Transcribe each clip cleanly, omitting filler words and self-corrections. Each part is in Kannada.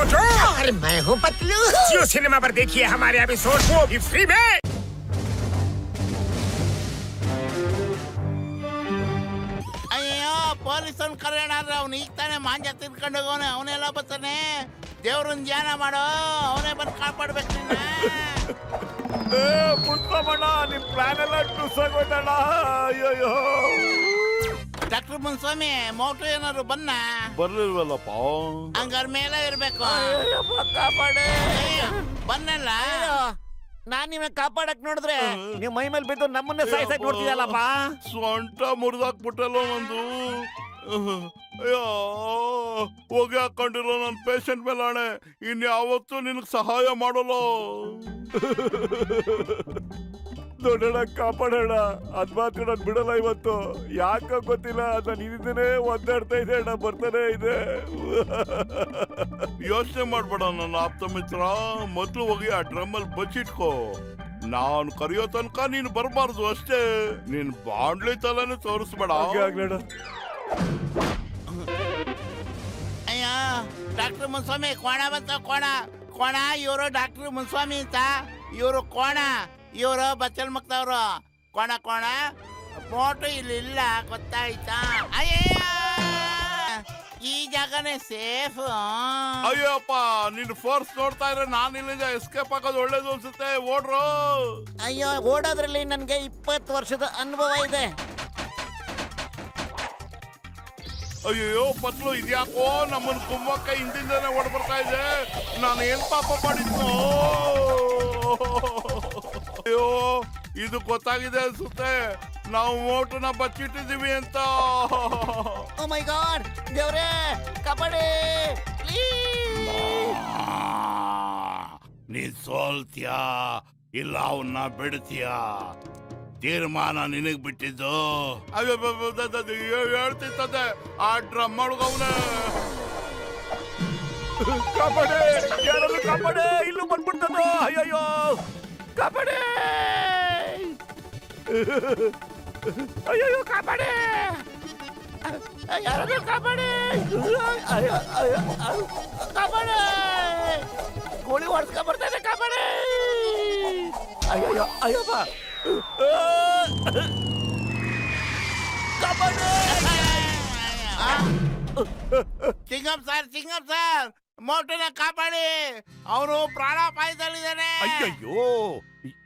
मोटू और मैं हूँ पतलू। जियो सिनेमा पर देखिए हमारे एपिसोड को भी फ्री में। ಅಯ್ಯೋ ಪೊಲೀಸನ್ ಕರೆಯೋಣ ಅಂದ್ರೆ ಅವ್ನು ಈಗ ತಾನೇ ಮಾಂಜ ತಿನ್ಕೊಂಡು ಹೋಗೋನೆ, ಅವನೆಲ್ಲ ಬರ್ತಾನೆ. ದೇವ್ರನ್ ಧ್ಯಾನ ಮಾಡೋ, ಅವನೇ ಬಂದು ಕಾಪಾಡ್ಬೇಕು ನಿನ್ನ. ಪುಟ್ಪಮಣ್ಣ ನಿಮ್ ಪ್ಲಾನ್ ಎಲ್ಲ ಟುಸ್ಸಾಗೋಯ್ತಣ್ಣ. ಅಯ್ಯೋ ಡಾಕ್ಟರ್ ಮುನ್ಸ್ವಾಮಿ, ಮೋಟು ಏನಾದ್ರು ಬನ್ನ ಬರ್ಲಿಲ್ವಲ್ಲಪ್ಪ. ಹಂಗಾರ ಮೇಲೆ ಇರ್ಬೇಕು. ಕಾಪಾಡೆ ಬನ್ನಲ್ಲ. ನಾನ್ ನಿಮ್ಮನ್ನ ಕಾಪಾಡಕ್ ನೋಡಿದ್ರೆ ನೀವು ಮೈ ಮೇಲೆ ಬಿದ್ದು ನಮ್ಮನ್ನೇ ಸಾಯ್ಸಕ್ ನೋಡ್ತಿದಲ್ಲಪ್ಪ. ಸೊಂಟ ಮುರಿದಾಕ್ಬಿಟ್ಟಲ್ಲ ಒಂದು. ಅಯ್ಯೋ ಹೋಗಿ ಹಾಕೊಂಡಿರೋ ನನ್ನ ಪೇಷಂಟ್ ಮೇಲೆ ಆಣೆ, ಇನ್ಯಾವತ್ತೂ ನಿನಗೆ ಸಹಾಯ ಮಾಡಲ್ಲ. ದೊಡ್ಡಣ್ಣ ಕಾಪಾಡೋಣ, ಅದ್ ಮಾತ್ರ ನಾನು ಬಿಡಲ್ಲ ಇವತ್ತು. ಯಾಕ ಗೊತ್ತಿಲ್ಲ, ನಾನು ಇದನ್ನೇ ಒದ್ದಾಡ್ತಾ ಇದೆ ಅಣ್ಣ, ಬರ್ತಾನೆ ಇದೆ. ಯೋಚನೆ ಮಾಡ್ಬೇಡ ನನ್ನ ಆಪ್ತ ಮಿತ್ರ, ಮೊದಲು ಹೋಗಿ ಆ ಡ್ರಮ್ಮಲ್ಲಿ ಬಚ್ಚಿಟ್ಕೋ. ನಾನು ಕರೆಯೋ ತನಕ ನೀನು ಬರಬಾರ್ದು ಅಷ್ಟೇ. ನೀನ್ ಬಾಂಡ್ಲಿ ತಲೆನೂ ತೋರಿಸ್ಬೇಡ. ಅಯ್ಯೋ ಡಾಕ್ಟರ್ ಮುನ್ಸ್ವಾಮಿ, ಕೋಣ ಬಂತ ಕೋಣ. ಕೋಣ ಇವರು ಡಾಕ್ಟರ್ ಮುನ್ಸ್ವಾಮಿ ಅಂತ, ಇವರು ಕೋಣ, ಇವರು ಬಚ್ಚಲ್ ಮಕ್ತವ್ರು. ಕೋಣ ಕೋಣ ಮೋಟು ಇಲ್ಲಿ ಇಲ್ಲ, ಗೊತ್ತಾಯ್ತಾ? ಅಯ್ಯಯ್ಯ ಈ ಜಾಗನೇ ಸೇಫ್. ಅಯ್ಯಪ್ಪ ನಿನ್ ಫೋರ್ಸ್ ನೋಡ್ತಾ ಇದ್ರೆ ನಾನು ಇಲ್ಲಿಂದ ಎಸ್ಕೇಪ್ ಆಗೋದು ಒಳ್ಳೇದು ಅನ್ಸುತ್ತೆ. ಓಡ್ರು. ಅಯ್ಯೋ ಓಡೋದ್ರಲ್ಲಿ ನನ್ಗೆ 20 ವರ್ಷದ ಅನುಭವ ಇದೆ. ಅಯ್ಯೋ ಪತ್ಲು, ಇದ್ಯಾಕೋ ನಮ್ಮನ್ನ ಕುಂಭಕ್ಕ ಹಿಂದಿಂದನೇ ಓಡ್ ಬರ್ತಾ ಇದೆ. ನಾನು ಏನ್ ಪಾಪ ಮಾಡಿದ್ನು? ಅಯ್ಯೋ ಇದು ಗೊತ್ತಾಗಿದೆ ಅನ್ಸುತ್ತೆ, ನಾವು ಮೋಟುನ ಬಚ್ಚಿಟ್ಟಿದೀವಿ ಅಂತ. ಓ ಮೈ ಗಾಡ್, ದೇವ್ರೇ ಕಾಪಾಡಿ. ನೀನ್ ಸೋಲ್ತೀಯಾ ಇಲ್ಲ ಅವನ್ನ ಬಿಡ್ತೀಯಾ, ತೀರ್ಮಾನ ನಿನಗ್ ಬಿಟ್ಟಿದ್ದು. ಹೇಳ್ತಿರ್ತದೆ ಆ ಡ್ರಮ್ ಮಾಡುವವನೇ. ಕಾಪಾಡೆ, ಯಾರಾದ್ರೂ ಕಾಪಾಡೆ, ಇಲ್ಲೂ ಬಂದ್ಬಿಡ್ತದ. ಅಯ್ಯಯ್ಯೋ ಕಾಪಾಡೆ, ಅಯ್ಯಯ್ಯೋ ಕಾಪಾಡೆ, ಯಾರಾದ್ರೂ ಕಾಪಾಡೆ, ಕಾಪಾಡಿ, ಗೋಳಿ ಹೊಡ್ಸ್ಕೊಂಡ್ ಬರ್ತಾನೆ, ಕಾಪಾಡಿ. ಅಯ್ಯಯ್ಯೋ ಅಯ್ಯಪ್ಪ, ಚಿಂಗಂ ಸರ್, ಮೋಟುನ ಕಾಪಾಡಿ, ಅವನು ಪ್ರಾಣಾಪಾಯದಲ್ಲಿದ್ದಾನೆ. ಅಯ್ಯಯ್ಯೋ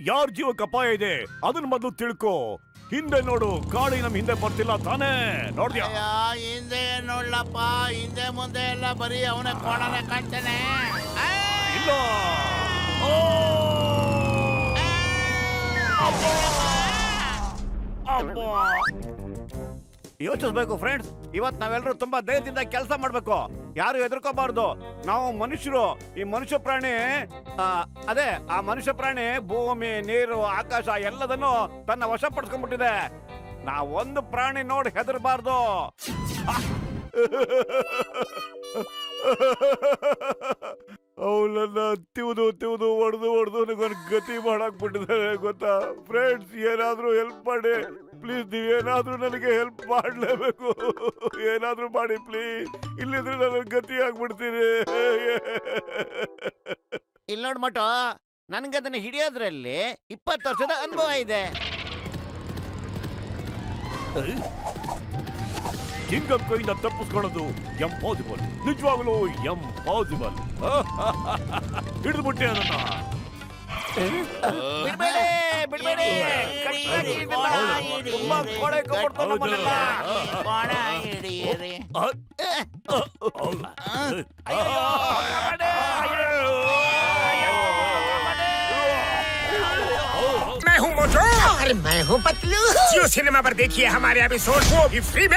ಯಾರ ಜೀವಕ್ಕೆ ಅಪಾಯ ಇದೆ ಅದನ್ನ ಮೊದಲು ತಿಳ್ಕೊ. ಹಿಂದೆ ನೋಡು, ಗಾಳಿ ನಮ್ ಹಿಂದೆ ಬರ್ತಿಲ್ಲ ತಾನೇ, ನೋಡ್ದ್ಯಾ? ಹಿಂದೆ ನೋಡ್ಲಪ್ಪ, ಹಿಂದೆ ಮುಂದೆ ಎಲ್ಲ ಬರೀ ಅವನೇ ಕೋಣನೆ ಕಾಣ್ತಾನೆ. ಇಲ್ಲ ಯೋಚಿಸ್ಬೇಕು ಫ್ರೆಂಡ್ಸ್, ಇವತ್ ನಾವೆಲ್ಲರೂ ತುಂಬಾ ಧೈರ್ಯದಿಂದ ಕೆಲಸ ಮಾಡ್ಬೇಕು. ಯಾರು ಹೆದರ್ಕೋಬಾರ್ದು. ನಾವು ಮನುಷ್ಯರು, ಈ ಮನುಷ್ಯ ಪ್ರಾಣಿ ಅದೇ ಆ ಮನುಷ್ಯ ಪ್ರಾಣಿ ಭೂಮಿ, ನೀರು, ಆಕಾಶ ಎಲ್ಲದನ್ನು ತನ್ನ ವಶಪಡಿಸ್ಕೊಂಡ್ಬಿಟ್ಟಿದೆ. ನಾವೊಂದು ಪ್ರಾಣಿ ನೋಡಿ ಹೆದರ್ಬಾರ್ದು. ಅವಳನ್ನ ತಿವ್ದು ಹೊಡೆದು ನನಗೊಂದು ಗತಿ ಮಾಡಾಕ್ಬಿಟ್ಟಿದ್ದಾರೆ ಗೊತ್ತಾ? ಫ್ರೆಂಡ್ಸ್ ಏನಾದ್ರೂ ಹೆಲ್ಪ್ ಮಾಡಿ ಪ್ಲೀಸ್. ನೀವೇನಾದ್ರೂ ನನಗೆ ಹೆಲ್ಪ್ ಮಾಡ್ಲೇಬೇಕು, ಏನಾದ್ರೂ ಮಾಡಿ ಪ್ಲೀಸ್. ಇಲ್ಲಿದ್ರೆ ನನ್ನ ಗತಿ ಆಗ್ಬಿಡ್ತೀನಿ. ಇಲ್ಲಿ ನೋಡ್ ಮಟು, ನನ್ಗೆ ಅದನ್ನ ಹಿಡಿಯೋದ್ರಲ್ಲಿ 20 ವರ್ಷದ ಅನುಭವ ಇದೆ. ಚಿಂಗಂ ಕೈಯಿಂದ ತಪ್ಪಿಸ್ಕೊಳ್ಳೋದು ಎಂಪಾಸಿಬಲ್, ನಿಜವಾಗ್ಲೂ ಎಂಪಾಸಿಬಲ್. ಹಿಡಿದ್ಬಿಟ್ಟೆ ಅದನ್ನ. ಬಿಡ್ಬೇಡಿ, ಬಿಡ್ಬೇಡಿ. ತುಂಬಾ ಕೊಳೆ ಕೊಡ್ತಾವ್ ನಮ್ಮನ್ನೆಲ್ಲ. ಕೋಣ ಹಿಡಿಯಿರಿ. मैं हूँ मोटू और मैं हूँ पतलू। जियो सिनेमा पर देखिए हमारे एपिसोड को भी फ्री में।